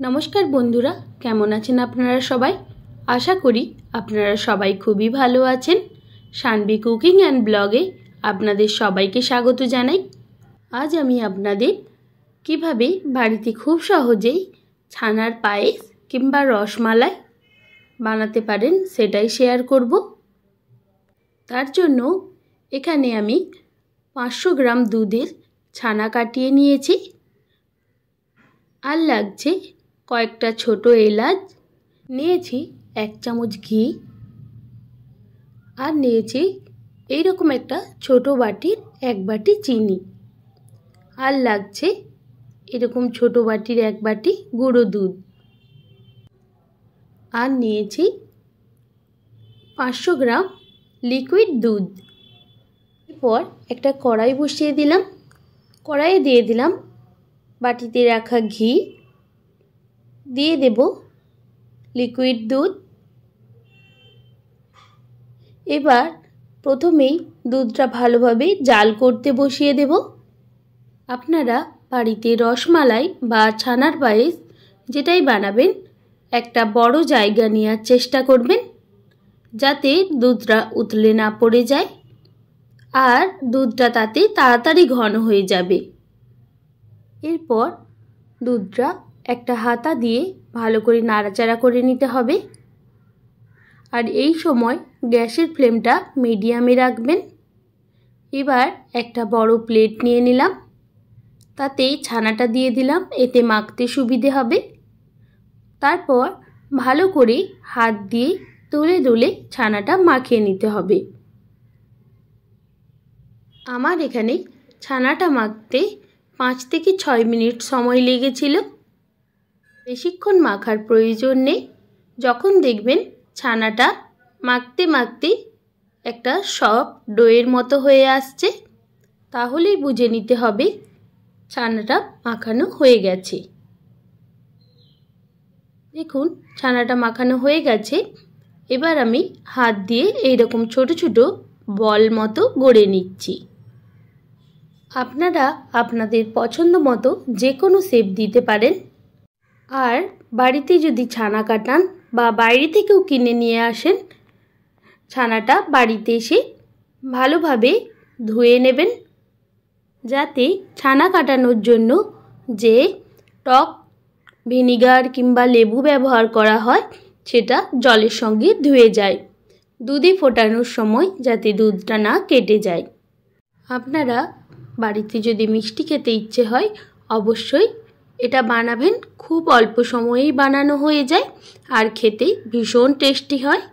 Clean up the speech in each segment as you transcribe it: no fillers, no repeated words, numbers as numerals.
নমস্কার বন্ধুরা, কেমন আছেন আপনারা সবাই? আশা করি আপনারা সবাই খুবই ভালো আছেন। শানভি কুকিং অ্যান্ড ব্লগে আপনাদের সবাইকে স্বাগত জানাই। আজ আমি আপনাদের কিভাবে বাড়িতে খুব সহজেই ছানার পায়েস কিংবা রসমালাই বানাতে পারেন সেটাই শেয়ার করব। তার জন্য এখানে আমি 500 গ্রাম দুধের ছানা কাটিয়ে নিয়েছি। আর লাগছে কয়েকটা ছোট এলাচ, নিয়েছি 1 চামচ ঘি, আর নিয়েছি এইরকম একটা ছোট বাটির 1 বাটি চিনি, আর লাগছে এরকম ছোট বাটির 1 বাটি গুঁড়ো দুধ, আর নিয়েছি 500 গ্রাম লিকুইড দুধ। এরপর একটা কড়াই বসিয়ে দিলাম। কড়াইয়ে দিয়ে দিলাম বাটিতে রাখা ঘি, দিয়ে দেব লিকুইড দুধ। এবার প্রথমেই দুধটা ভালোভাবে জাল করতে বসিয়ে দেব। আপনারা বাড়িতে রসমালাই বা ছানার পায়েস যেটাই বানাবেন একটা বড় জায়গা নেওয়ার চেষ্টা করবেন, যাতে দুধটা উতলে না পড়ে যায় আর দুধটা তাতে তাড়াতাড়ি ঘন হয়ে যাবে। এরপর দুধটা একটা হাতা দিয়ে ভালো করে নাড়াচাড়া করে নিতে হবে। আর এই সময় গ্যাসের ফ্লেমটা মিডিয়ামে রাখবেন। এবার একটা বড় প্লেট নিয়ে নিলাম, তাতে ছানাটা দিয়ে দিলাম, এতে মাখতে সুবিধে হবে। তারপর ভালো করে হাত দিয়ে তুলে তুলে ছানাটা মাখিয়ে নিতে হবে। আমার এখানে ছানাটা মাখতে 5 থেকে 6 মিনিট সময় লেগেছিল। বেশিক্ষণ মাখার প্রয়োজন নেই। যখন দেখবেন ছানাটা মাখতে মাখতে একটা সফট ডোয়ের মতো হয়ে আসছে, তাহলেই বুঝে নিতে হবে ছানাটা মাখানো হয়ে গেছে। দেখুন ছানাটা মাখানো হয়ে গেছে। এবার আমি হাত দিয়ে এইরকম ছোট ছোট বল মতো গড়ে নিচ্ছি। আপনারা আপনাদের পছন্দ মতো যে কোনো শেপ দিতে পারেন। আর বাড়িতে যদি ছানা কাটান বা বাইরে থেকেও কিনে নিয়ে আসেন, ছানাটা বাড়িতে এসে ভালোভাবে ধুয়ে নেবেন, যাতে ছানা কাটানোর জন্য যে টক ভিনিগার কিংবা লেবু ব্যবহার করা হয় সেটা জলের সঙ্গে ধুয়ে যায়। দুধে ফোটানোর সময় যাতে দুধটা না কেটে যায়। আপনারা বাড়িতে যদি মিষ্টি খেতে ইচ্ছে হয় অবশ্যই এটা বানাবেন। খুব অল্প সময়েই বানানো হয়ে যায় আর খেতে ভীষণ টেস্টি হয়।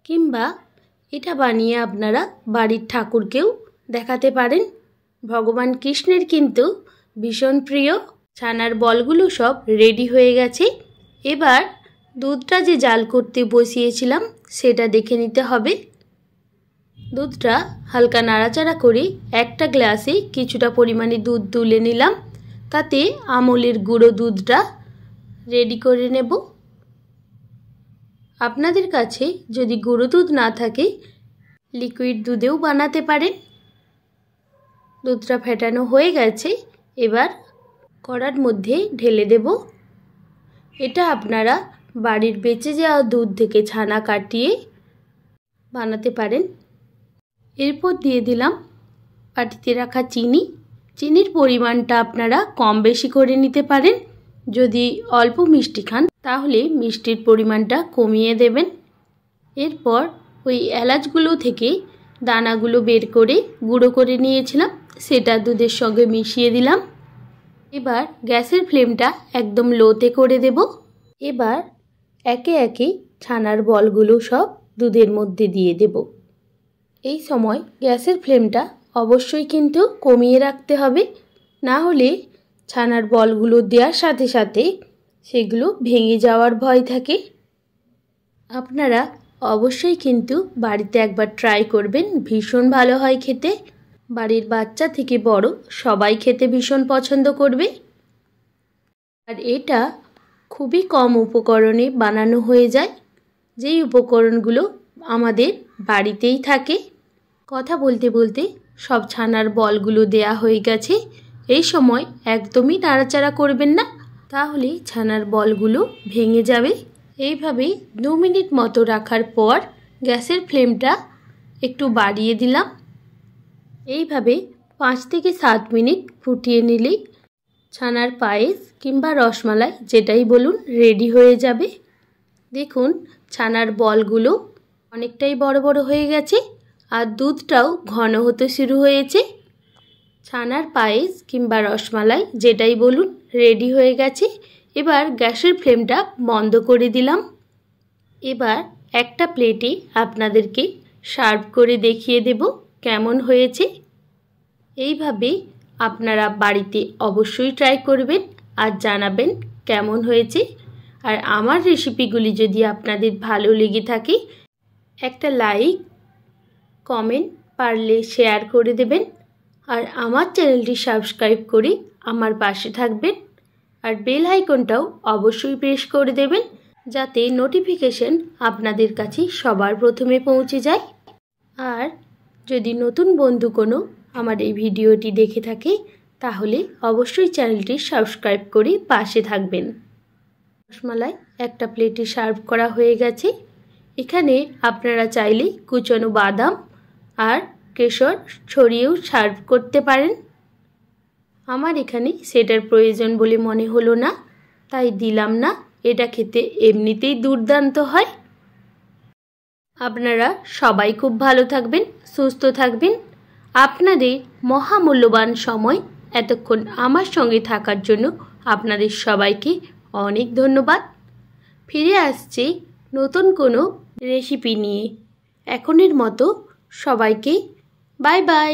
কিংবা এটা বানিয়ে আপনারা বাড়ির ঠাকুরকেও দেখাতে পারেন। ভগবান কৃষ্ণের কিন্তু ভীষণ প্রিয়। ছানার বলগুলো সব রেডি হয়ে গেছে। এবার দুধটা যে জাল করতে বসিয়েছিলাম সেটা দেখে নিতে হবে। দুধটা হালকা নাড়াচাড়া করে একটা গ্লাসে কিছুটা পরিমাণে দুধ তুলে নিলাম, তাতে আমুলের গুঁড়ো দুধটা রেডি করে নেব। আপনাদের কাছে যদি গুঁড়ো দুধ না থাকে লিকুইড দুধেও বানাতে পারেন। দুধটা ফেটানো হয়ে গেছে। এবার কড়ার মধ্যে ঢেলে দেব। এটা আপনারা বাড়ির বেঁচে যাওয়া দুধ থেকে ছানা কাটিয়ে বানাতে পারেন। এরপর দিয়ে দিলাম বাটিতে রাখা চিনি। চিনির পরিমাণটা আপনারা কম বেশি করে নিতে পারেন। যদি অল্প মিষ্টি খান তাহলে মিষ্টির পরিমাণটা কমিয়ে দেবেন। এরপর ওই এলাচগুলো থেকে দানাগুলো বের করে গুঁড়ো করে নিয়েছিলাম, সেটা দুধের সঙ্গে মিশিয়ে দিলাম। এবার গ্যাসের ফ্লেমটা একদম লোতে করে দেব। এবার একে একে ছানার বলগুলো সব দুধের মধ্যে দিয়ে দেব। এই সময় গ্যাসের ফ্লেমটা অবশ্যই কিন্তু কমিয়ে রাখতে হবে, না হলে ছানার বলগুলো দেওয়ার সাথে সাথে সেগুলো ভেঙে যাওয়ার ভয় থাকে। আপনারা অবশ্যই কিন্তু বাড়িতে একবার ট্রাই করবেন, ভীষণ ভালো হয় খেতে। বাড়ির বাচ্চা থেকে বড় সবাই খেতে ভীষণ পছন্দ করবে। আর এটা খুবই কম উপকরণে বানানো হয়ে যায়, যেই উপকরণগুলো আমাদের বাড়িতেই থাকে। কথা বলতে বলতে সব ছানার বলগুলো দেয়া হয়ে গেছে। এই সময় একদমই নাড়াচাড়া করবেন না, তাহলে ছানার বলগুলো ভেঙে যাবে। এইভাবে 2 মিনিট মতো রাখার পর গ্যাসের ফ্লেমটা একটু বাড়িয়ে দিলাম। এইভাবে 5 থেকে 7 মিনিট ফুটিয়ে নিলেই ছানার পায়েস কিংবা রসমালাই যেটাই বলুন রেডি হয়ে যাবে। দেখুন ছানার বলগুলো অনেকটাই বড় বড় হয়ে গেছে আর দুধটাও ঘন হতে শুরু হয়েছে। ছানার পায়েস কিংবা রসমালাই যেটাই বলুন রেডি হয়ে গেছে। এবার গ্যাসের ফ্লেমটা বন্ধ করে দিলাম। এবার একটা প্লেটে আপনাদেরকে সার্ভ করে দেখিয়ে দেব কেমন হয়েছে। এইভাবে আপনারা বাড়িতে অবশ্যই ট্রাই করবেন আর জানাবেন কেমন হয়েছে। আর আমার রেসিপিগুলি যদি আপনাদের ভালো লেগে থাকে একটা লাইক, কমেন্ট, পারলে শেয়ার করে দেবেন। আর আমার চ্যানেলটি সাবস্ক্রাইব করে আমার পাশে থাকবেন। আর বেল আইকনটাও অবশ্যই প্রেস করে দেবেন যাতে নোটিফিকেশন আপনাদের কাছে সবার প্রথমে পৌঁছে যায়। আর যদি নতুন বন্ধু কোনো আমার এই ভিডিওটি দেখে থাকে তাহলে অবশ্যই চ্যানেলটি সাবস্ক্রাইব করে পাশে থাকবেন। রসমালাই একটা প্লেটে সার্ভ করা হয়ে গেছে। এখানে আপনারা চাইলে কুচনো বাদাম আর কেশর ছড়িয়েও সার্ভ করতে পারেন। আমার এখানে সেটার প্রয়োজন বলে মনে হলো না, তাই দিলাম না। এটা খেতে এমনিতেই দুর্দান্ত হয়। আপনারা সবাই খুব ভালো থাকবেন, সুস্থ থাকবেন। আপনাদের মহামূল্যবান সময় এতক্ষণ আমার সঙ্গে থাকার জন্য আপনাদের সবাইকে অনেক ধন্যবাদ। ফিরে আসছে নতুন কোনো রেসিপি নিয়ে। এখনের মতো সবাইকে বাই বাই।